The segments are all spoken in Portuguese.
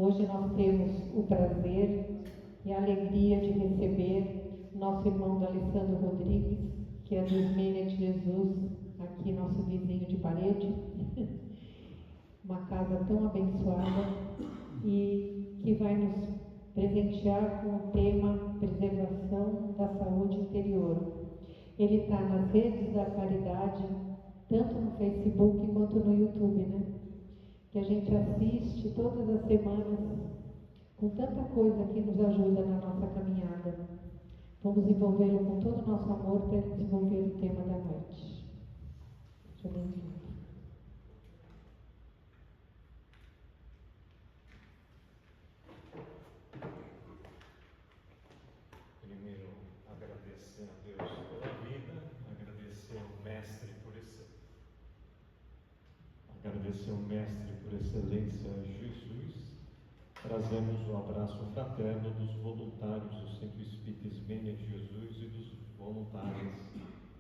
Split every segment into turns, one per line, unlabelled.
Hoje nós temos o prazer e a alegria de receber nosso irmão Alessandro Rodrigues, que é do Ismênia de Jesus, aqui nosso vizinho de parede, uma casa tão abençoada, e que vai nos presentear com o tema Preservação da Saúde Interior. Ele está nas redes da caridade, tanto no Facebook quanto no YouTube, né? Que a gente assiste todas as semanas, com tanta coisa que nos ajuda na nossa caminhada. Vamos envolvê-lo com todo o nosso amor para desenvolver o tema da noite. Seja bem-vindo.
Primeiro, agradecer a Deus pela vida, agradecer ao Mestre por excelência Jesus. Trazemos o abraço fraterno dos voluntários do Centro Espírita Ismênia de Jesus e dos voluntários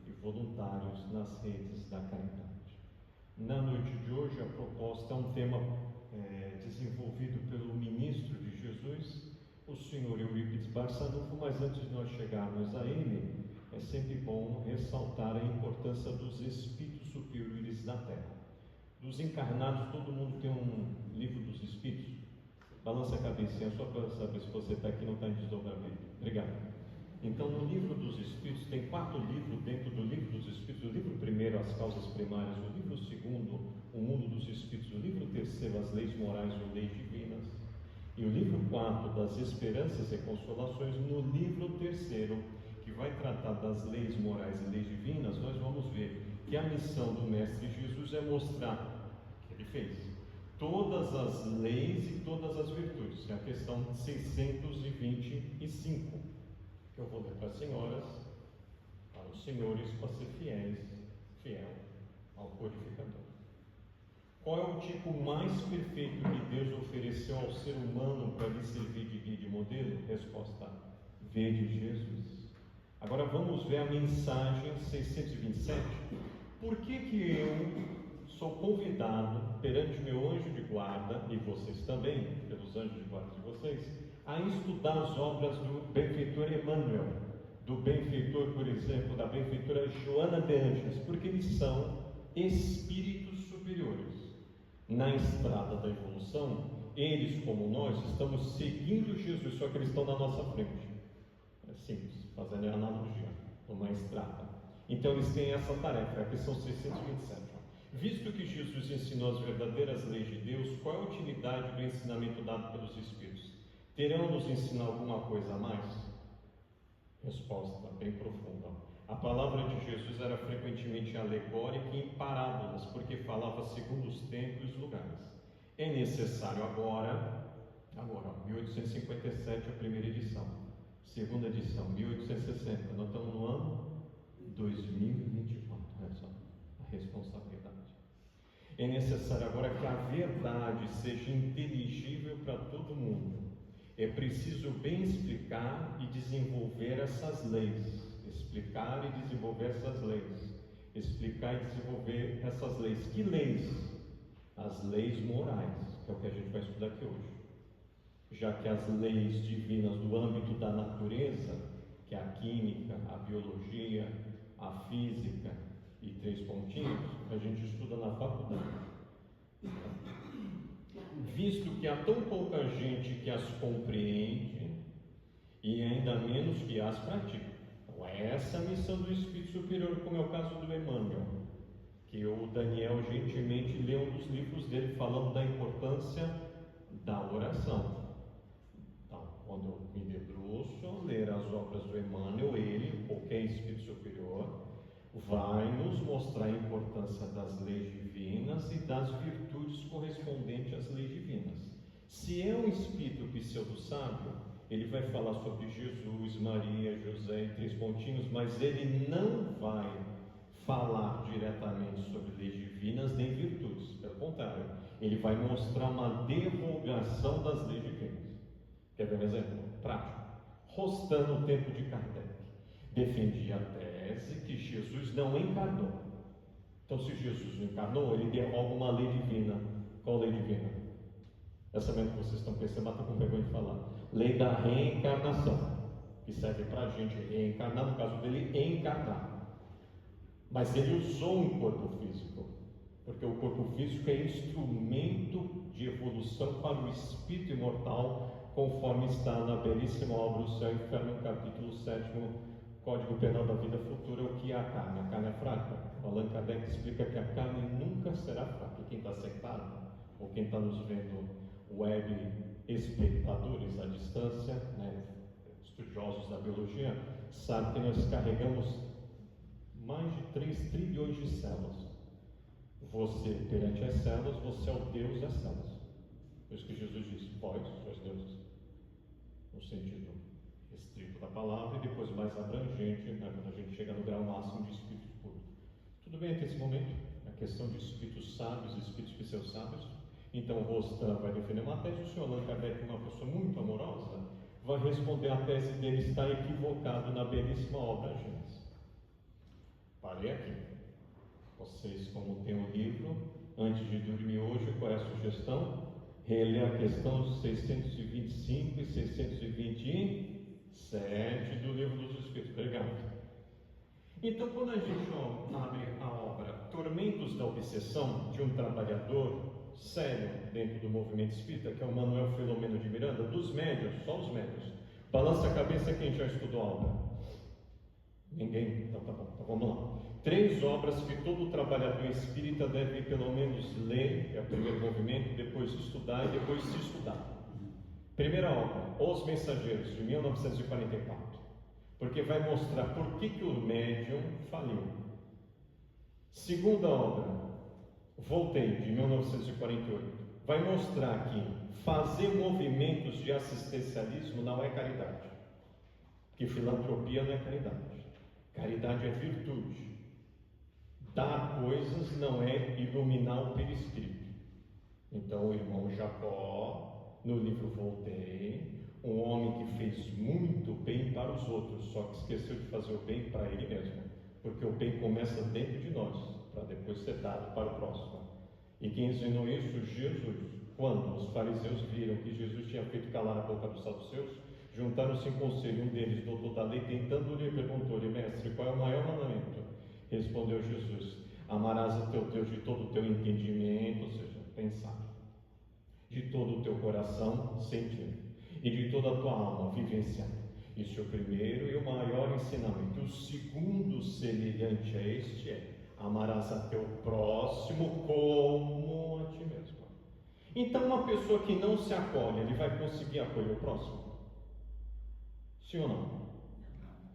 e voluntários nas redes da caridade. Na noite de hoje, a proposta é um tema desenvolvido pelo ministro de Jesus, o senhor Eurípides Barçanufo, mas antes de nós chegarmos a ele, é sempre bom ressaltar a importância dos espíritos superiores da Terra. Dos encarnados, todo mundo tem um livro dos espíritos. Balança a cabecinha só para saber se você está aqui e não está em desdobramento. Obrigado. Então, no livro dos espíritos, tem 4 livros dentro do livro dos espíritos. O livro primeiro, as causas primárias. O livro segundo, o mundo dos espíritos. O livro terceiro, as leis morais ou leis divinas. E o livro 4, das esperanças e consolações. No livro terceiro, que vai tratar das leis morais e leis divinas, nós vamos ver que a missão do Mestre Jesus é mostrar que ele fez todas as leis e todas as virtudes. É a questão 625, que eu vou ler para as senhoras, para os senhores, para ser fiel ao codificador. Qual é o tipo mais perfeito que Deus ofereceu ao ser humano para lhe servir de guia e de modelo? Resposta: vede Jesus. Agora vamos ver a mensagem 627. Por que eu sou convidado perante meu anjo de guarda, e vocês também, pelos anjos de guarda de vocês, a estudar as obras do benfeitor Emmanuel, do benfeitor, por exemplo, da benfeitora Joana de Ângeles? Porque eles são espíritos superiores. Na estrada da evolução, eles, como nós, estamos seguindo Jesus, só que eles estão na nossa frente. É simples, fazendo a analogia, numa estrada. Então eles têm essa tarefa, a questão 627. Visto que Jesus ensinou as verdadeiras leis de Deus, qual é a utilidade do ensinamento dado pelos Espíritos? Terão nos ensinar alguma coisa a mais? Resposta bem profunda. A palavra de Jesus era frequentemente alegórica e em parábolas, porque falava segundo os tempos e os lugares. É necessário agora, 1857, a primeira edição, segunda edição, 1860, nós estamos no ano 2024, olha só a responsabilidade. É necessário agora que a verdade seja inteligível para todo mundo. É preciso bem explicar e desenvolver essas leis. Explicar e desenvolver essas leis. Explicar e desenvolver essas leis. Que leis? As leis morais, que é o que a gente vai estudar aqui hoje. Já que as leis divinas do âmbito da natureza, que é a química, a biologia, a física e 3 pontinhos, a gente estuda na faculdade. Visto que há tão pouca gente que as compreende e ainda menos que as pratica. Então, essa é a missão do Espírito Superior, como é o caso do Emmanuel, que o Daniel gentilmente leu um dos livros dele falando da importância da oração. Então, quando eu me debruço a ler as obras do Emmanuel, ele, qualquer Espírito Superior, vai nos mostrar a importância das leis divinas e das virtudes correspondentes às leis divinas. Se é um espírito pseudo-sábio, ele vai falar sobre Jesus, Maria, José e 3 pontinhos, mas ele não vai falar diretamente sobre leis divinas nem virtudes. Pelo contrário, ele vai mostrar uma divulgação das leis divinas. Quer ver um exemplo prático? Rostando o tempo de Kardec defendia a tese que Jesus não encarnou. Então, se Jesus não encarnou, ele derroga uma lei divina. Qual lei divina? Essa mesmo que vocês estão pensando, mas estou com vergonha de falar. Lei da reencarnação, que serve para a gente reencarnar, no caso dele, encarnar. Mas ele usou um corpo físico, porque o corpo físico é instrumento de evolução para o espírito imortal, conforme está na belíssima obra O Céu e o Inferno, no capítulo 7, Código Penal da Vida Futura, o que é a carne. A carne é fraca. O Allan Kardec explica que a carne nunca será fraca. E quem está sentado, ou quem está nos vendo, web espectadores à distância, né, estudiosos da biologia, sabe que nós carregamos mais de 3 trilhões de células. Você, perante as células, você é o Deus das células. Por isso que Jesus disse: vós sois deuses, no sentido restrito da palavra, e depois mais abrangente, né, quando a gente chega no grau máximo de espírito puro. Tudo bem até esse momento? A questão de espíritos sábios e espíritos pseudo-sábios. Então, o Rostan vai defender uma tese, o senhor Allan Kardec, uma pessoa muito amorosa, vai responder a tese dele está equivocado na belíssima obra Gênesis. Parei aqui. Vocês, como tem o livro, antes de dormir hoje, qual é a sugestão? Reler a questão 625 e 627 do Livro dos Espíritos. Obrigado. Então, quando a gente abre a obra Tormentos da Obsessão, de um trabalhador sério dentro do movimento espírita, que é o Manuel Filomeno de Miranda, dos médios, só os médios. Balança a cabeça quem já estudou a obra. Ninguém? Então tá bom, então vamos lá. 3 obras que todo trabalhador espírita deve pelo menos ler, que é o primeiro movimento, depois estudar e depois se estudar. Primeira obra, Os Mensageiros, de 1944, porque vai mostrar por que o médium faliu. Segunda obra, Voltei, de 1948, vai mostrar que fazer movimentos de assistencialismo não é caridade, que filantropia não é caridade, caridade é virtude. Dar coisas não é iluminar o perispírito. Então, o irmão Jacó, no livro Voltei, um homem que fez muito bem para os outros, só que esqueceu de fazer o bem para ele mesmo, porque o bem começa dentro de nós, para depois ser dado para o próximo. E quem ensinou isso? Jesus. Quando os fariseus viram que Jesus tinha feito calar a boca dos saduceus, juntaram-se em conselho. Um deles, doutor da lei, tentando-lhe, perguntou-lhe: mestre, qual é o maior mandamento? Respondeu Jesus: amarás o teu Deus de todo o teu entendimento, ou seja, pensar, de todo o teu coração, sentir, e de toda a tua alma, vivenciar. Isso é o primeiro e o maior ensinamento. O segundo, semelhante a este, é: amarás a teu próximo como a ti mesmo. Então, uma pessoa que não se acolhe, ele vai conseguir acolher o próximo? Sim ou não?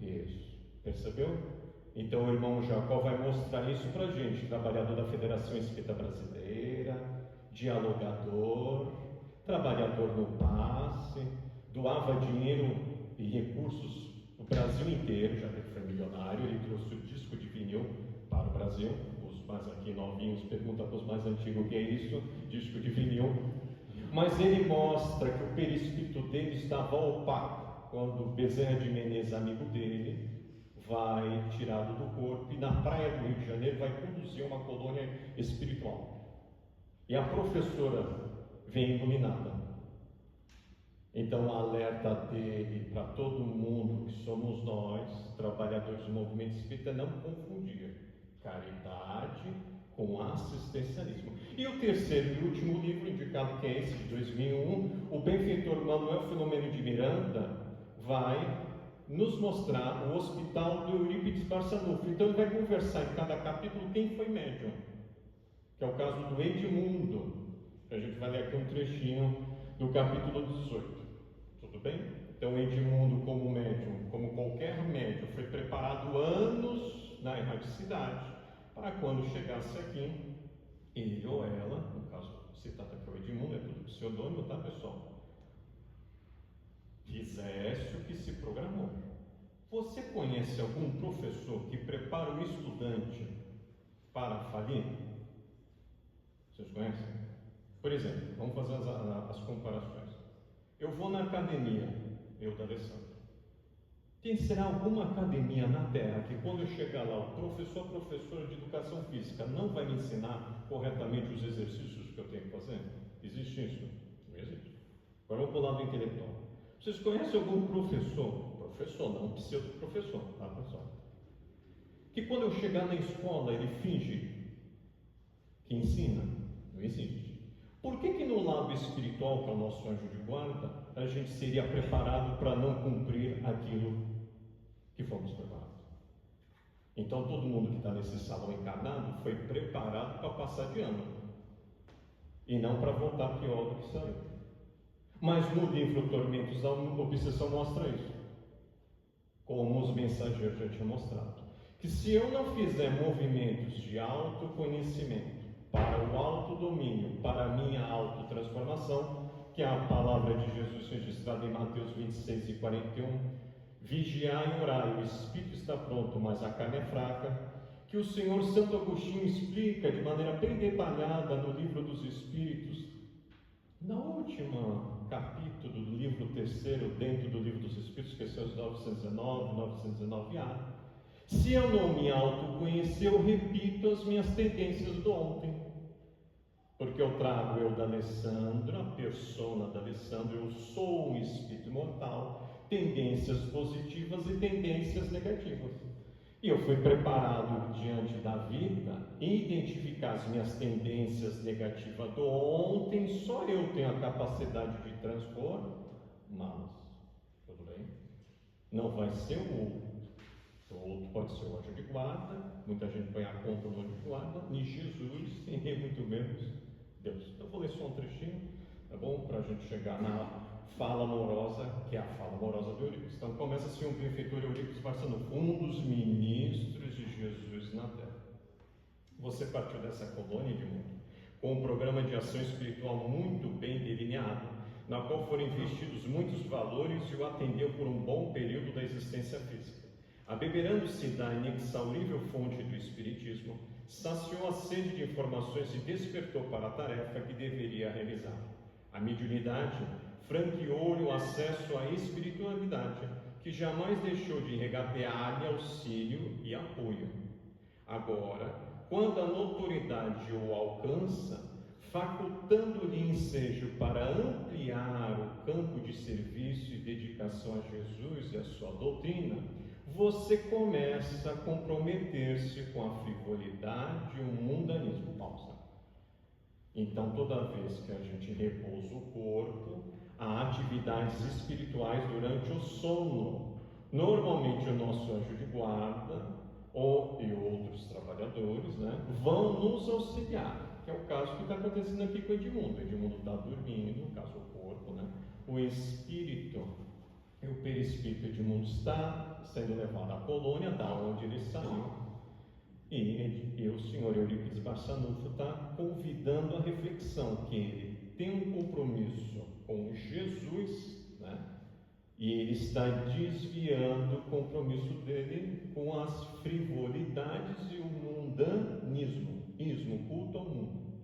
Isso. Percebeu? Então, o irmão Jacó vai mostrar isso para a gente, trabalhador da Federação Espírita Brasileira, dialogador, trabalhador no passe, doava dinheiro e recursos no Brasil inteiro, já que ele foi milionário, ele trouxe o disco de vinil para o Brasil. Os mais aqui novinhos perguntam para os mais antigos o que é isso, disco de vinil. Mas ele mostra que o perispírito dele estava opaco quando Bezerra de Menezes, amigo dele, vai tirá-lo do corpo e na praia do Rio de Janeiro vai conduzir uma colônia espiritual. E a professora vem iluminada. Então, o alerta dele para todo mundo que somos nós, trabalhadores do movimento espírita, é não confundir caridade com assistencialismo. E o terceiro e último livro indicado, que é esse de 2001, o benfeitor Manuel Filomeno de Miranda vai nos mostrar o hospital do Eurípides Barçanufo. Então ele vai conversar em cada capítulo quem foi médium, que é o caso do Edmundo. A gente vai ler aqui um trechinho do capítulo 18. Tudo bem? Então Edmundo, como médium, como qualquer médium, foi preparado anos na erraticidade para quando chegasse aqui, ele ou ela, no caso citado aqui o Edmundo, é tudo pseudônimo, tá, pessoal? Fizesse o que se programou. Você conhece algum professor que prepara o estudante para falir? Vocês conhecem? Por exemplo, vamos fazer as comparações. Eu vou na academia, eu da Alessandro. Será alguma academia na Terra que quando eu chegar lá, o professora de educação física não vai me ensinar corretamente os exercícios que eu tenho que fazer? Existe isso? Não existe. Agora vamos para o lado intelectual. Vocês conhecem algum professor não, pseudo-professor, tá, pessoal? Que quando eu chegar na escola ele finge que ensina? Não existe. Por que no lado espiritual, que é o nosso anjo de guarda, a gente seria preparado para não cumprir aquilo que fomos preparados? Então todo mundo que está nesse salão encarnado foi preparado para passar de ano e não para voltar pior do que saiu. Mas no livro Tormentos da Obsessão mostra isso, como os mensageiros já tinham mostrado, que se eu não fizer movimentos de autoconhecimento para o autodomínio, para a minha autotransformação, que é a palavra de Jesus registrada em Mateus 26:41, vigiai e orai, o espírito está pronto, mas a carne é fraca, que o Senhor Santo Agostinho explica de maneira bem detalhada no livro dos Espíritos, no último capítulo do livro 3º, dentro do livro dos Espíritos, que são os 919a. Se eu não me autoconhecer, eu repito as minhas tendências do ontem, porque eu trago eu da Alessandro, a persona da Alessandro, eu sou um espírito imortal, tendências positivas e tendências negativas. E eu fui preparado diante da vida em identificar as minhas tendências negativas do ontem. Só eu tenho a capacidade de transformá-las. Tudo bem? Não vai ser o outro. O outro pode ser o anjo de guarda. Muita gente põe a conta no anjo de guarda. Nem Jesus, e nem muito menos Deus. Então eu vou ler só um trechinho, tá bom? Para a gente chegar na fala amorosa, que é a fala amorosa de Eurípides. Então começa assim: o benfeitor Eurípides Barçanufo, um dos ministros de Jesus na Terra. Você partiu dessa colônia de mundo com um programa de ação espiritual muito bem delineado, na qual foram investidos muitos valores e o atendeu por um bom período da existência física. Abeberando-se da inexaurível fonte do Espiritismo, saciou a sede de informações e despertou para a tarefa que deveria realizar. A mediunidade franqueou-lhe o acesso à espiritualidade, que jamais deixou de regatear-lhe auxílio e apoio. Agora, quando a notoriedade o alcança, facultando-lhe ensejo para ampliar o campo de serviço e dedicação a Jesus e a sua doutrina, você começa a comprometer-se com a frivolidade e o mundanismo. Pausa. Então, toda vez que a gente repousa o corpo, há atividades espirituais durante o sono. Normalmente o nosso anjo de guarda e outros trabalhadores, vão nos auxiliar, que é o caso que está acontecendo aqui com o Edmundo. O Edmundo está dormindo, no caso o corpo, o espírito e o perispírito Edmundo está sendo levado à colônia, da onde ele saiu, e o senhor Eurípides Barçanufo está convidando a reflexão, que ele tem um compromisso com Jesus, e ele está desviando o compromisso dele com as frivolidades e o mundanismo, culto ao mundo.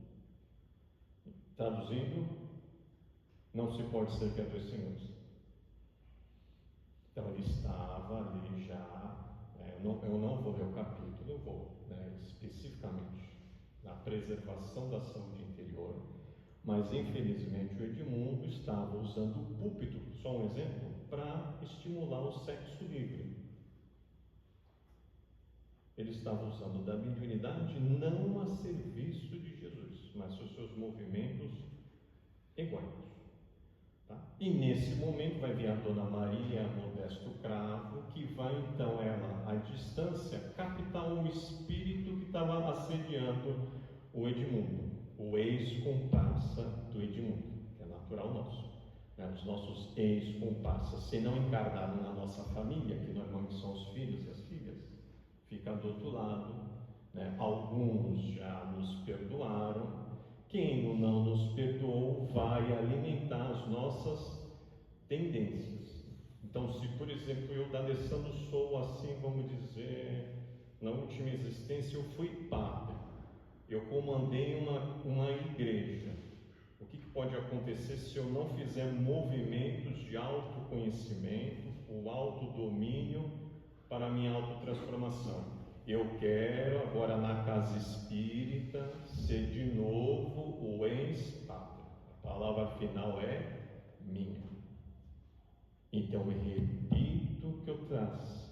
Traduzindo, não se pode servir a dois senhores. Então ele estava ali já, eu não vou ler o capítulo, eu vou especificamente na preservação da saúde interior, mas infelizmente o Edmundo estava usando o púlpito, só um exemplo, para estimular o sexo livre. Ele estava usando da mediunidade não a serviço de Jesus, mas os seus movimentos egóicos. Tá? E nesse momento vai vir a Dona Maria Modesto Cravo, que vai então ela, à distância, captar um espírito que estava assediando o Edmundo, o ex-comparsa do Edmundo, que é natural nosso. Os nossos ex-comparsas, se não encarnaram na nossa família, que normalmente são os filhos e as filhas, fica do outro lado, Alguns já nos perdoaram. Quem não nos perdoou vai alimentar as nossas tendências. Então, se por exemplo eu, D'Alessandro, sou assim, vamos dizer, na última existência eu fui padre, eu comandei uma igreja. O que pode acontecer se eu não fizer movimentos de autoconhecimento, o autodomínio para a minha autotransformação? Eu quero agora na casa espírita ser de novo o ex-padre. A palavra final é minha. Então eu repito o que eu trouxe,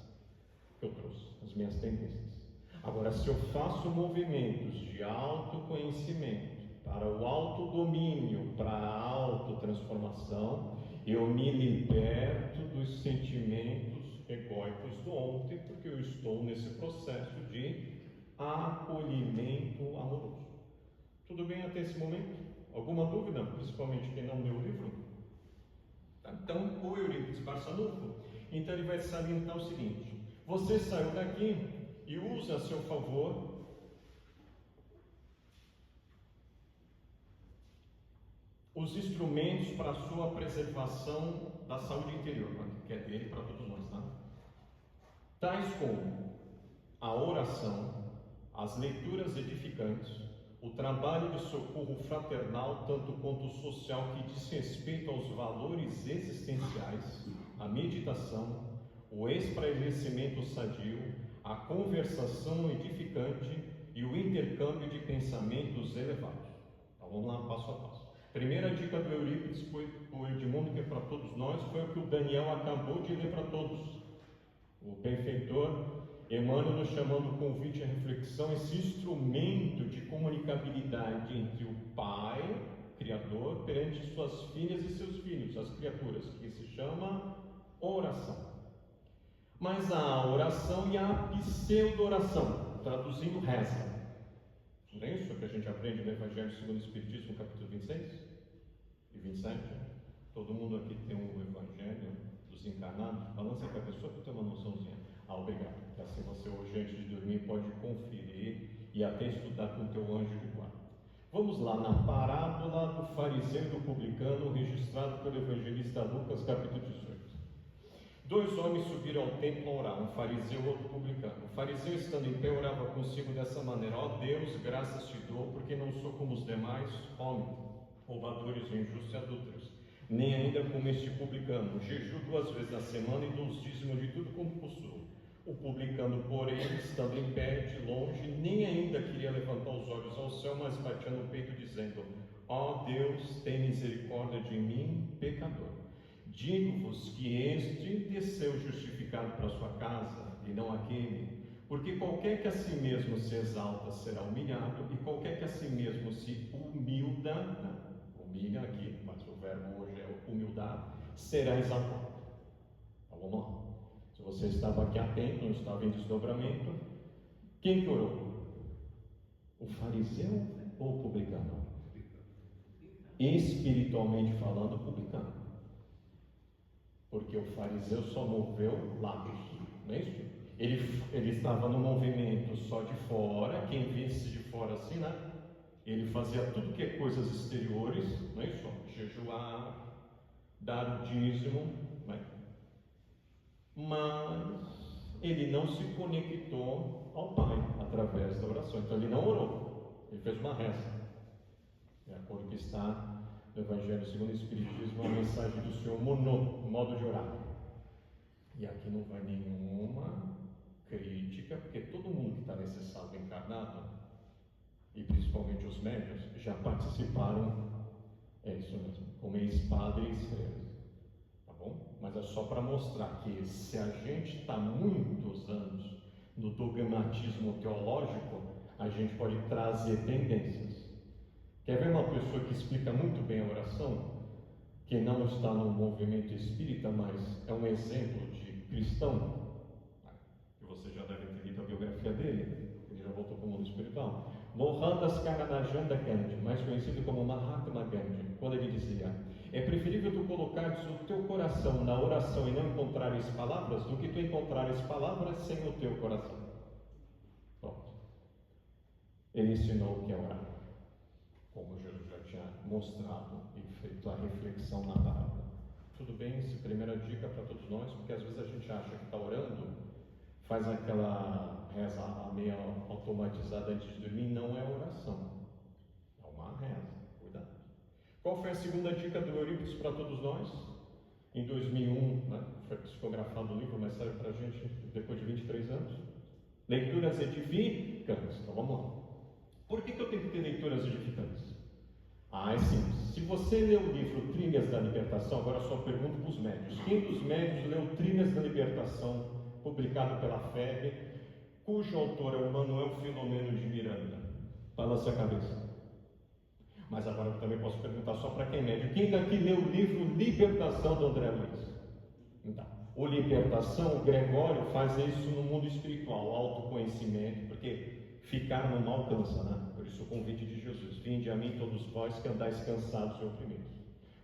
as minhas tendências. Agora, se eu faço movimentos de autoconhecimento para o autodomínio, para a autotransformação, eu me liberto dos sentimentos egóicos do ontem, porque eu estou nesse processo de acolhimento amoroso. Tudo bem até esse momento? Alguma dúvida? Principalmente quem não leu o livro? Então, o Eurípides Barçanufo, então ele vai salientar o seguinte: você saiu daqui e usa a seu favor os instrumentos para a sua preservação da saúde interior, que é dele para todos nós, tá? Tais como a oração, as leituras edificantes, o trabalho de socorro fraternal, tanto quanto social, que diz respeito aos valores existenciais, a meditação, o esclarecimento sadio, a conversação edificante e o intercâmbio de pensamentos elevados. Então vamos lá, passo a passo. Primeira dica do Eurípides foi o Edmundo, que é para todos nós, foi o que o Daniel acabou de ler para todos. O benfeitor Emmanuel nos chamando o convite à reflexão, esse instrumento de comunicabilidade entre o Pai, Criador, perante suas filhas e seus filhos, as criaturas, que se chama oração. Mas há a oração e a pseudo-oração, traduzindo reza. Não é isso que a gente aprende no Evangelho segundo o Espiritismo, capítulo 26 e 27? Todo mundo aqui tem um Evangelho dos encarnados? Balança a cabeça só para ter uma noçãozinha. Obrigado. Que assim você hoje, antes de dormir, pode conferir e até estudar com o teu anjo de guarda. Vamos lá na parábola do fariseu e do publicano, registrado pelo evangelista Lucas, capítulo 18. Dois homens subiram ao templo a orar, um fariseu e outro publicano. O fariseu, estando em pé, orava consigo dessa maneira: ó Deus, graças te dou, porque não sou como os demais homens, roubadores, injustos e adúlteros, nem ainda como este publicano. Jejuo 2 vezes na semana e dou os dízimos de tudo quanto possuo. O publicano, porém, estando em pé de longe, nem ainda queria levantar os olhos ao céu, mas batia no peito, dizendo: ó Deus, tem misericórdia de mim, pecador. Digo-vos que este desceu justificado para sua casa, e não aquele, porque qualquer que a si mesmo se exalta será humilhado, e qualquer que a si mesmo se humilha aqui, mas o verbo hoje é humildade, será exaltado. Então vamos lá. Se você estava aqui atento, não estava em desdobramento, quem que orou? O fariseu ou o publicano? Espiritualmente falando, o publicano. Porque o fariseu só moveu lábios, não é isso? Ele estava no movimento só de fora, quem visse de fora assim, né? Ele fazia tudo que é coisas exteriores, não é isso? Jejuar, dar o dízimo, não é? Mas ele não se conectou ao Pai através da oração. Então ele não orou, ele fez uma reza. De acordo com o que está no Evangelho segundo o Espiritismo, a mensagem do Senhor mono, o modo de orar. E aqui não vai nenhuma crítica, porque todo mundo que está nesse estado encarnado, e principalmente os médios, já participaram, é isso mesmo, como ex-padre e ex-freira. Tá bom? Mas é só para mostrar que se a gente está muitos anos no dogmatismo teológico, a gente pode trazer tendências. Quer ver uma pessoa que explica muito bem a oração, que não está no movimento espírita, mas é um exemplo de cristão, que você já deve ter lido a biografia dele, ele já voltou para o mundo espiritual. Mohandas Karanajanda Gandhi, mais conhecido como Mahatma Gandhi, quando ele dizia: é preferível tu colocares o teu coração na oração e não encontrares palavras, do que tu encontrares palavras sem o teu coração. Pronto. Ele ensinou o que é orar, como Jesus já tinha mostrado e feito a reflexão na palavra. Tudo bem? Essa primeira dica para todos nós, porque às vezes a gente acha que está orando, faz aquela reza meio automatizada antes de dormir, não é oração, é uma reza, cuidado. Qual foi a segunda dica do Eurípides para todos nós? Em 2001, né, foi psicografado o livro, mas saiu para a gente depois de 23 anos. Leituras edificantes. Então vamos lá. Por que eu tenho que ter leituras edificantes? É simples. Se você leu o livro Trilhas da Libertação, agora só pergunto para os médios. Quem dos médios leu Trilhas da Libertação, publicado pela FEB, cujo autor é o Manuel Filomeno de Miranda? Balança a cabeça. Mas agora eu também posso perguntar só para quem é médio. Quem daqui leu o livro Libertação do André Luiz? Então, o Libertação, o Gregório faz isso no mundo espiritual, autoconhecimento, porque ficar não alcança, né? Por isso o convite de Jesus: vinde a mim todos vós que andais cansados e oprimidos.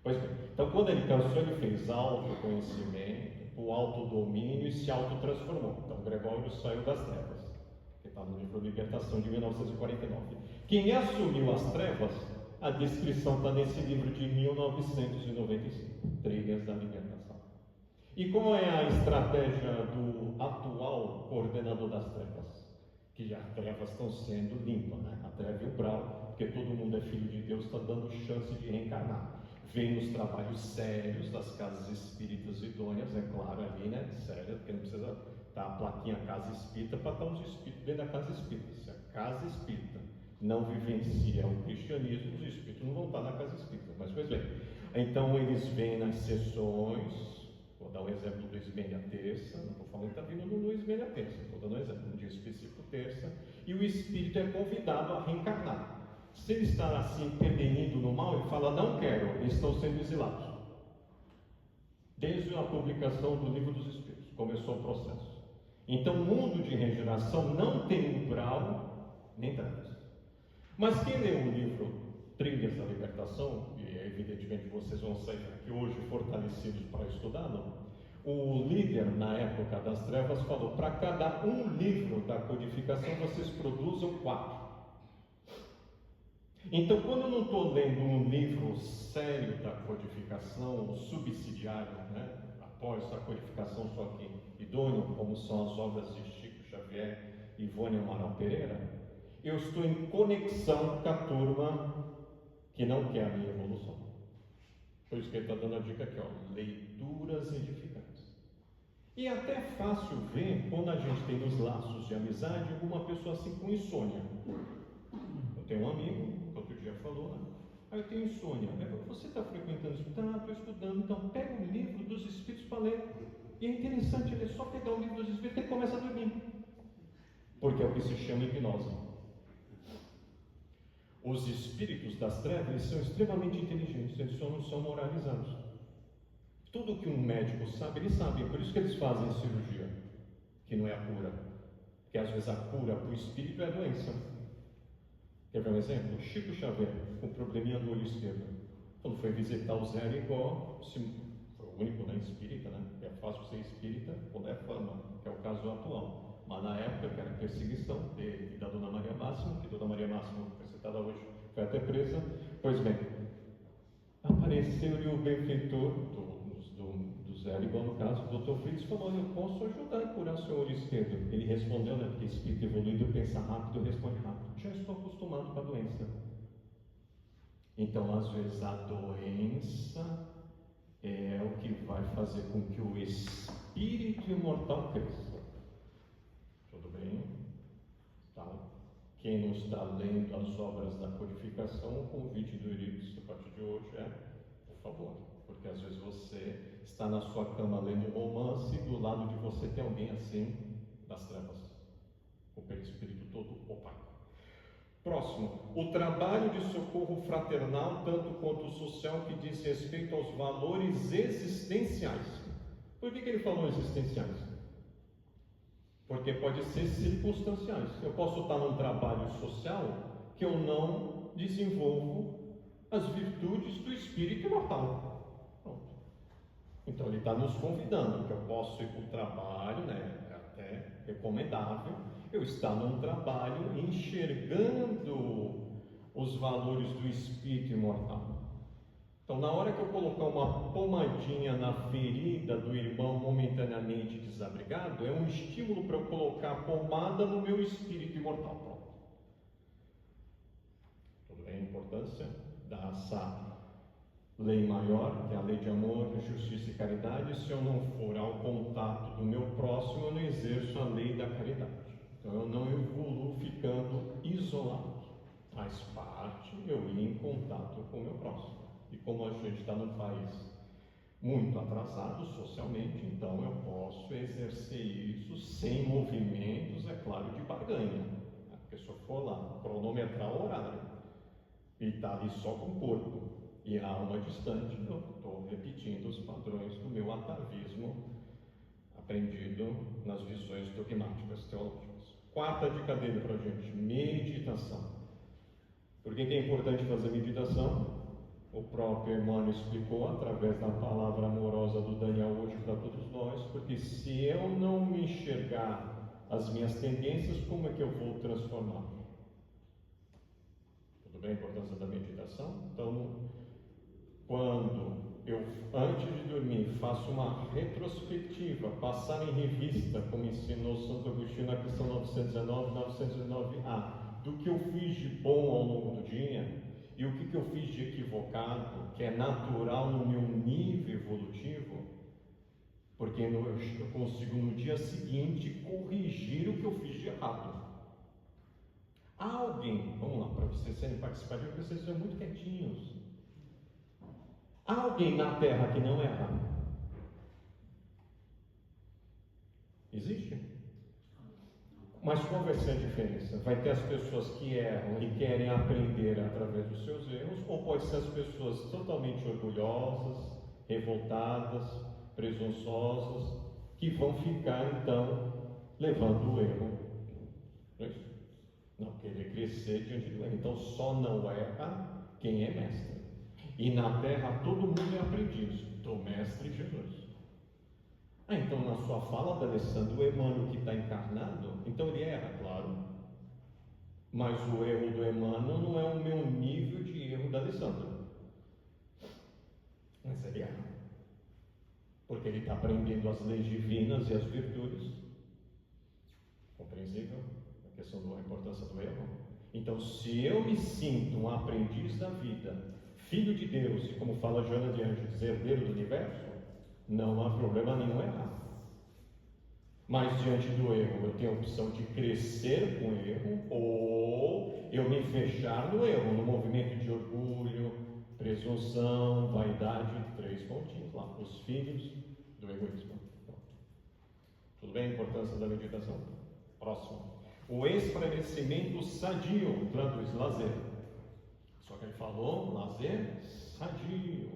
Pois bem, então quando ele cansou, ele fez autoconhecimento, o autodomínio e se autotransformou. Então Gregório saiu das trevas, que está no livro Libertação de 1949. Quem assumiu as trevas, a descrição está nesse livro de 1995, Trilhas da Libertação. E qual é a estratégia do atual coordenador das trevas? Que as trevas estão sendo limpas, né? A treva e o brau, porque todo mundo é filho de Deus, está dando chance de reencarnar. Vem nos trabalhos sérios das casas espíritas idôneas, é claro, ali, né? Sério, porque não precisa estar a plaquinha casa espírita para estar os espíritos dentro da casa espírita. Se a casa espírita não vivencia o cristianismo, os espíritos não vão estar na casa espírita. Mas, pois bem, então eles vêm nas sessões. Vou dar um exemplo do Esmelha Terça, não estou falando que está vindo no Esmelha Terça, estou dando um exemplo, um dia específico terça, e o espírito é convidado a reencarnar. Se ele está assim intervenindo no mal, ele fala: não quero, eles estão sendo exilados. Desde a publicação do Livro dos Espíritos, começou o processo. Então o mundo de regeneração não tem umbral nem trevas. Mas quem lê o livro Trilhas da Libertação, e evidentemente vocês vão sair aqui hoje fortalecidos para estudá-lo, o líder na época das trevas falou: para cada um livro da codificação vocês produzam 4. Então, quando eu não estou lendo um livro sério da codificação, subsidiário, né, após a codificação só que idôneo, como são as obras de Chico Xavier e Ivone Amaral Pereira, eu estou em conexão com a turma que não quer a minha evolução. Por isso que ele está dando a dica aqui, ó, leituras edificantes. E é até fácil ver quando a gente tem nos laços de amizade alguma pessoa assim com insônia. Eu tenho um amigo que outro dia falou, né? Eu tenho insônia. Você está frequentando isso? Tá, estou estudando. Então pega o livro dos Espíritos para ler. E é interessante, ele é só pegar o livro dos Espíritos e ele começa a dormir. Porque é o que se chama hipnose. Os espíritos das trevas, eles são extremamente inteligentes, eles só não são moralizados. Tudo que um médico sabe, eles sabem, por isso que eles fazem cirurgia, que não é a cura. Porque às vezes a cura para o espírito é a doença. Quer ver um exemplo? Chico Xavier, com probleminha do olho esquerdo. Quando foi visitar o Zé Rigó, foi o único, né, espírita, né? É fácil ser espírita quando é fama, que é o caso atual. Mas na época, que era perseguição dele e da Dona Maria Máxima, que Dona Maria Máxima, foi citada hoje, foi até presa. Pois bem, apareceu-lhe o benfeitor do Zé Rigó, no caso, o Dr. Fritz, falou: eu posso ajudar a curar seu olho esquerdo. Ele respondeu, né, porque espírito evoluído pensa rápido, responde rápido. Já estou acostumado com a doença. Então, às vezes, a doença é o que vai fazer com que o espírito imortal cresça. Tudo bem? Tá. Quem não está lendo as obras da codificação, o convite do Eurípides a partir de hoje é, por favor, porque às vezes você está na sua cama lendo um romance e do lado de você tem alguém assim das trevas, o perispírito todo opaco. Próximo, o trabalho de socorro fraternal, tanto quanto social, que diz respeito aos valores existenciais. Por que ele falou existenciais? Porque pode ser circunstanciais. Eu posso estar num trabalho social que eu não desenvolvo as virtudes do espírito imortal. Pronto. Então ele está nos convidando que eu posso ir para o trabalho, né? É até recomendável eu estar num trabalho enxergando os valores do espírito imortal. Então, na hora que eu colocar uma pomadinha na ferida do irmão momentaneamente desabrigado, é um estímulo para eu colocar a pomada no meu espírito imortal. Pronto. Tudo bem? A importância dessa lei maior, que é a lei de amor, justiça e caridade. Se eu não for ao contato do meu próximo, eu não exerço a lei da caridade. Então, eu não evoluo ficando isolado. faz parte eu ir em contato com o meu próximo. E como a gente está num país muito atrasado socialmente, então eu posso exercer isso sem movimentos, é claro, de barganha. Porque se eu for lá cronometrar o horário e está ali só com o corpo e a alma distante, eu estou repetindo os padrões do meu atavismo aprendido nas lições dogmáticas teológicas. Quarta dica dele para a gente: meditação. Por que é importante fazer meditação? O próprio Emmanuel explicou através da palavra amorosa do Daniel hoje para todos nós, porque se eu não me enxergar as minhas tendências, como é que eu vou transformar? Tudo bem a importância da meditação? Então, quando eu, antes de dormir, faço uma retrospectiva, passar em revista, como ensinou Santo Agostinho na questão 919, 909a, do que eu fiz de bom ao longo do dia, e o que eu fiz de equivocado, que é natural no meu nível evolutivo, porque eu consigo no dia seguinte corrigir o que eu fiz de errado. Há alguém, vamos lá, para vocês serem participativos, porque vocês são muito quietinhos. Há alguém na Terra que não erra? Existe? Mas qual vai ser a diferença? Vai ter as pessoas que erram e querem aprender através dos seus erros, ou pode ser as pessoas totalmente orgulhosas, revoltadas, presunçosas, que vão ficar então levando o erro. Não é isso? Não querer crescer diante do erro. Então só não erra quem é mestre. E na Terra todo mundo é aprendiz do Mestre Jesus. Então na sua fala, D'Alessandro, o Emmanuel que está encarnado, então ele erra, claro. Mas o erro do Emmanuel não é o meu nível de erro da D'Alessandro. Mas ele erra. Porque ele está aprendendo as leis divinas e as virtudes. Compreensível a questão da importância do erro? Então, se eu me sinto um aprendiz da vida, filho de Deus, e como fala Joana de Ângeles, herdeiro do universo, não há problema nenhum errar. Mas diante do erro, eu tenho a opção de crescer com o erro, ou eu me fechar no erro, no movimento de orgulho, presunção, vaidade, 3 pontinhos lá, os filhos do egoísmo. Tudo bem a importância da meditação? Próximo. O esclarecimento sadio, traduz lazer. Só que ele falou lazer sadio.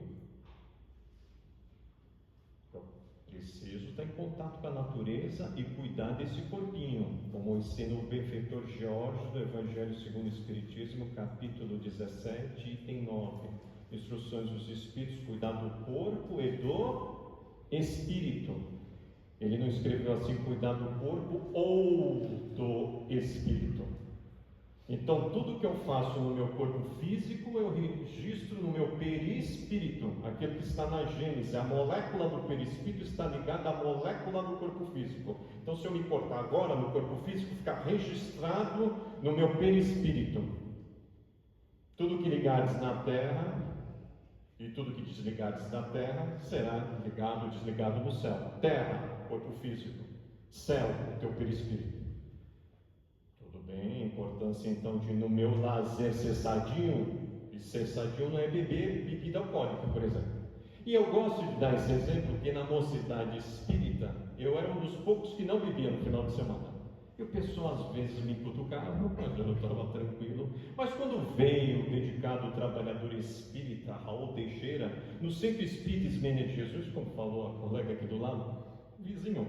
Então, preciso estar em contato com a natureza e cuidar desse corpinho, como ensina o benfeitor Jorge do Evangelho segundo o Espiritismo, capítulo 17, item 9. Instruções dos Espíritos, cuidar do corpo e do espírito. Ele não escreveu assim, cuidar do corpo ou do espírito. Então, tudo que eu faço no meu corpo físico, eu registro no meu perispírito, aquele que está na gênese. A molécula do perispírito está ligada à molécula do corpo físico. Então, se eu me cortar agora no corpo físico, fica registrado no meu perispírito. Tudo que ligares na terra e tudo que desligares da terra será ligado ou desligado no céu. Terra, corpo físico. Céu, o teu perispírito. Tudo bem? A importância então de no meu lazer ser sadio. E ser sadio não é beber bebida alcoólica, por exemplo. E eu gosto de dar esse exemplo porque na mocidade espírita eu era um dos poucos que não bebia no final de semana. E o pessoal às vezes me cutucava, mas eu estava tranquilo. Mas quando veio o dedicado trabalhador espírita, Raul Teixeira, no Centro Espírita Ismênia de Jesus, como falou a colega aqui do lado, vizinho,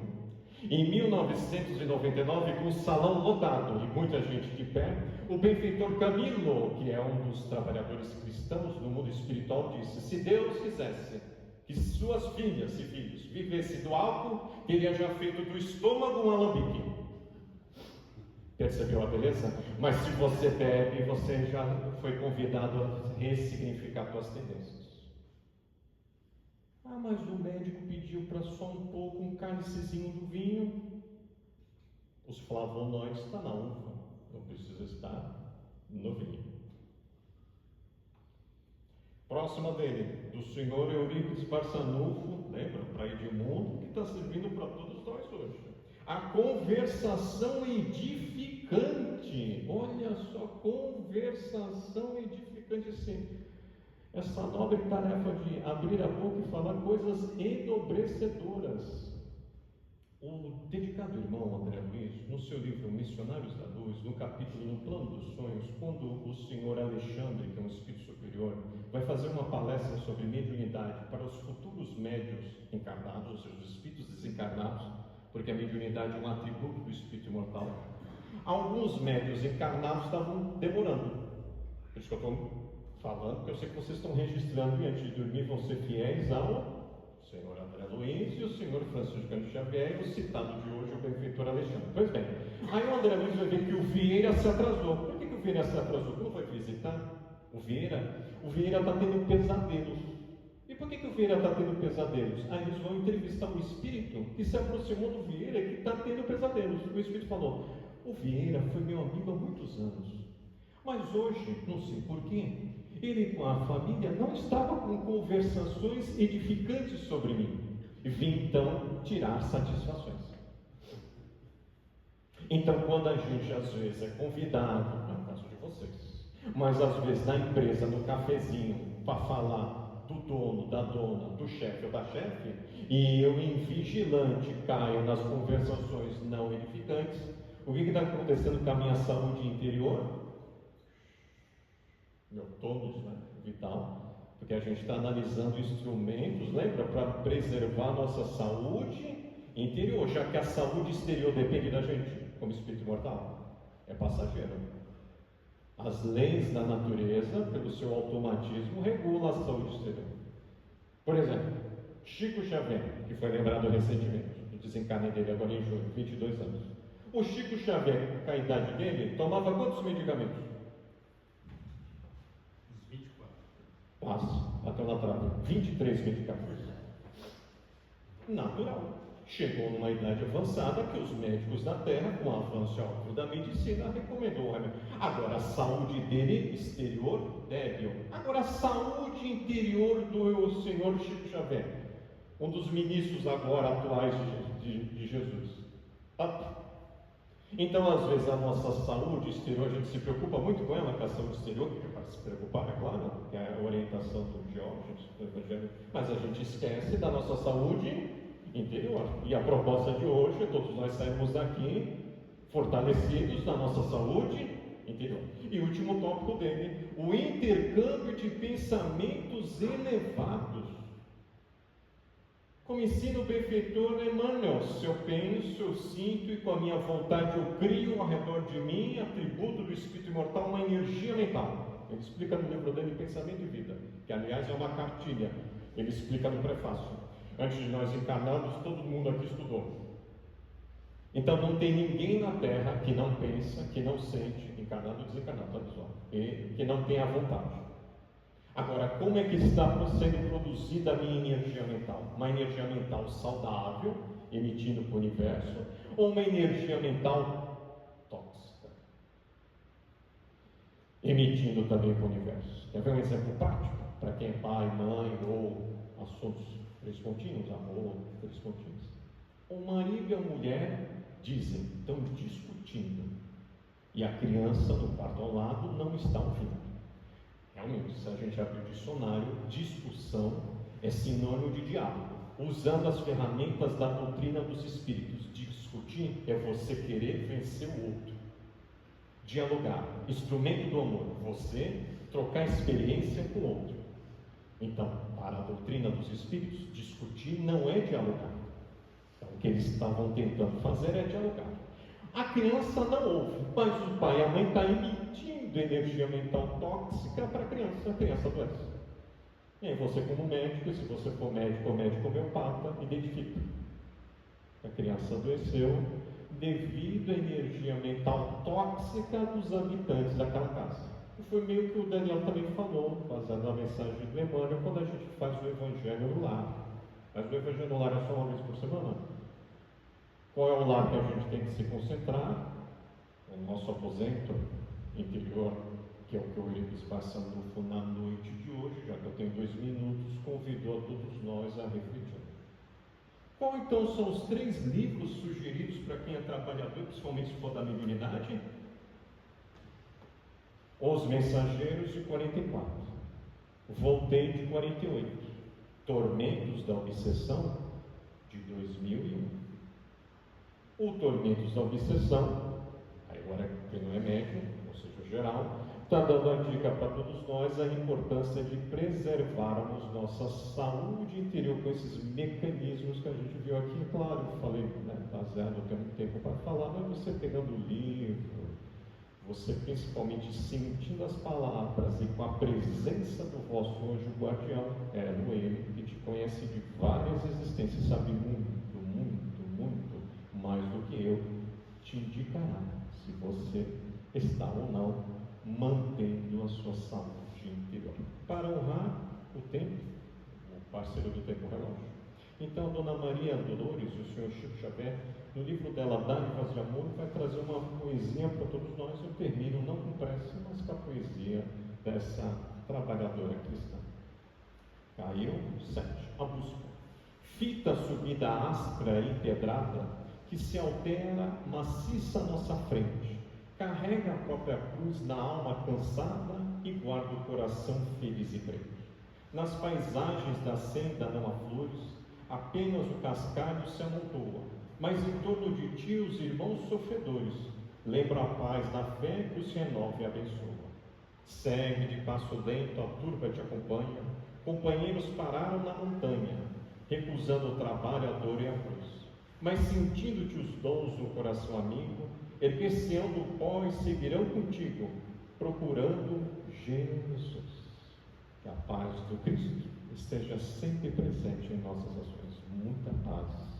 em 1999, com o salão lotado e muita gente de pé, o benfeitor Camilo, que é um dos trabalhadores cristãos do mundo espiritual, disse: se Deus quisesse que suas filhas e filhos vivessem do álcool, teria já feito do estômago um alambique. Percebeu a beleza? Mas se você bebe, você já foi convidado a ressignificar suas tendências. Ah, mas o médico pediu para só um pouco, um cálicezinho do vinho. Os flavonoides estão na uva, não precisa estar no vinho. Próxima dele, do senhor Eurípides Barçanufo, lembra? Para Edmundo, que está servindo para todos nós hoje. A conversação edificante. edificante. Olha só, conversação edificante, sim. Essa nobre tarefa de abrir a boca e falar coisas enobrecedoras. O dedicado irmão André Luiz, no seu livro Missionários da Luz, no capítulo No Plano dos Sonhos, quando o senhor Alexandre, que é um espírito superior, vai fazer uma palestra sobre mediunidade para os futuros médios encarnados, ou seja, os espíritos desencarnados, porque a mediunidade é um atributo do espírito imortal. Alguns médios encarnados estavam demorando. Por isso que eu estou falando, porque eu sei que vocês estão registrando e antes de dormir vão ser fiéis ao senhor André Luiz e o senhor Francisco Cândido Xavier e o citado de hoje, o benfeitor Alexandre. Pois bem, aí o André Luiz vai ver que o Vieira se atrasou. Por que o Vieira se atrasou? Quando foi visitar o Vieira está tendo pesadelos. E por que o Vieira está tendo pesadelos? Aí eles vão entrevistar um espírito que se aproximou do Vieira e que está tendo pesadelos. O espírito falou: o Vieira foi meu amigo há muitos anos, mas hoje, não sei porquê, ele com a família não estava com conversações edificantes sobre mim. Vim então tirar satisfações. Então, quando a gente às vezes é convidado, não é o caso de vocês, mas às vezes na empresa, no cafezinho, para falar do dono, da dona, do chefe ou da chefe, e eu em vigilante caio nas conversações não edificantes, o que está acontecendo com a minha saúde interior? Meu tônus, né, vital, porque a gente está analisando instrumentos, lembra, para preservar nossa saúde interior, já que a saúde exterior depende da gente, como espírito imortal, é passageiro. As leis da natureza, pelo seu automatismo, regulam a saúde exterior. Por exemplo, Chico Xavier, que foi lembrado recentemente, o desencarne dele agora em junho, 22 anos. O Chico Xavier, com a idade dele, tomava quantos medicamentos? Passo, bateu na trave, 23 medicamentos. Natural. Chegou numa idade avançada que os médicos da Terra, com o avanço óbvio da medicina, recomendou o remédio. Agora, a saúde dele exterior, débil. Agora, a saúde interior do senhor Chico Xavier, um dos ministros agora atuais de Jesus. Então, às vezes, a nossa saúde exterior, a gente se preocupa muito com ela, com a saúde exterior, que é para se preocupar, é claro, que é a orientação do Diógenes, do Evangelho, mas a gente esquece da nossa saúde interior. E a proposta de hoje é todos nós sairmos daqui fortalecidos na nossa saúde interior. E o último tópico dele, o intercâmbio de pensamentos elevados. Como ensina o benfeitor Emmanuel, se eu penso, eu sinto e com a minha vontade eu crio ao redor de mim, atributo do espírito imortal, uma energia mental. Ele explica no livro dele Pensamento e Vida, que aliás é uma cartilha. Ele explica no prefácio. Antes de nós encarnarmos, todo mundo aqui estudou. Então não tem ninguém na Terra que não pensa, que não sente, encarnado ou desencarnado, tá pessoal? E que não tenha vontade. Agora, como é que está sendo produzida a minha energia mental? Uma energia mental saudável, emitindo para o universo, ou uma energia mental tóxica, emitindo também para o universo? Quer ver um exemplo prático? Para quem é pai, mãe, ou assuntos três pontinhos, amor, três pontinhos. O marido e a mulher dizem, estão discutindo, e a criança do quarto ao lado não está ouvindo. Realmente, se a gente abrir o dicionário, discussão é sinônimo de diálogo, usando as ferramentas da doutrina dos espíritos. Discutir é você querer vencer o outro. Dialogar, instrumento do amor, você trocar experiência com o outro. Então, para a doutrina dos espíritos, discutir não é dialogar. Então, o que eles estavam tentando fazer é dialogar. A criança não ouve, mas o pai e a mãe estão emitindo energia mental tóxica para a criança adoece. E aí você, como médico, se você for médico ou médico homeopata, identifica. A criança adoeceu devido à energia mental tóxica dos habitantes daquela casa. E foi meio que o Daniel também falou, baseado na mensagem do Emmanuel, quando a gente faz o Evangelho no lar. Mas o Evangelho no lar é só uma vez por semana. Qual é o lar que a gente tem que se concentrar? O nosso aposento interior, que é o que eu irei passando na noite de hoje, já que eu tenho 2 minutos, convidou a todos nós a refletir. Qual então são os 3 livros sugeridos para quem é trabalhador, principalmente se for da mediunidade? Os Mensageiros, de 44, Voltei, de 48, Tormentos da Obsessão, de 2001. O Tormentos da Obsessão, agora quem não é médium, ou seja, geral, está dando a dica para todos nós a importância de preservarmos nossa saúde interior com esses mecanismos que a gente viu aqui. Claro, eu falei, baseado, não tenho muito tempo para falar, mas você pegando o livro, você principalmente sentindo as palavras e com a presença do vosso anjo guardião, ele que te conhece de várias existências, sabe muito, muito, muito mais do que eu, te indicará se você está ou não mantendo a sua saúde interior. Para honrar o tempo, o parceiro do tempo relógio. Então, a Dona Maria Dolores e o Senhor Chico Xavier, no livro dela, Dádivas de Amor, vai trazer uma poesia para todos nós. Eu termino, não com pressa, mas com a poesia dessa trabalhadora cristã. Caiu 7. A busca. Fita subida áspera e empedrada, que se altera maciça à nossa frente, carrega a própria cruz na alma cansada e guarda o coração feliz e crente. Nas paisagens da senda não há flores, apenas o cascalho se amontoa, mas em torno de ti os irmãos sofredores lembram a paz da fé que os renova e abençoa. Segue de passo lento, a turba te acompanha, companheiros pararam na montanha, recusando o trabalho, a dor e a cruz, mas sentindo-te os dons do coração amigo, erguer-se-ão do pó e seguirão contigo, procurando Jesus. Que a paz do Cristo esteja sempre presente em nossas ações. Muita paz.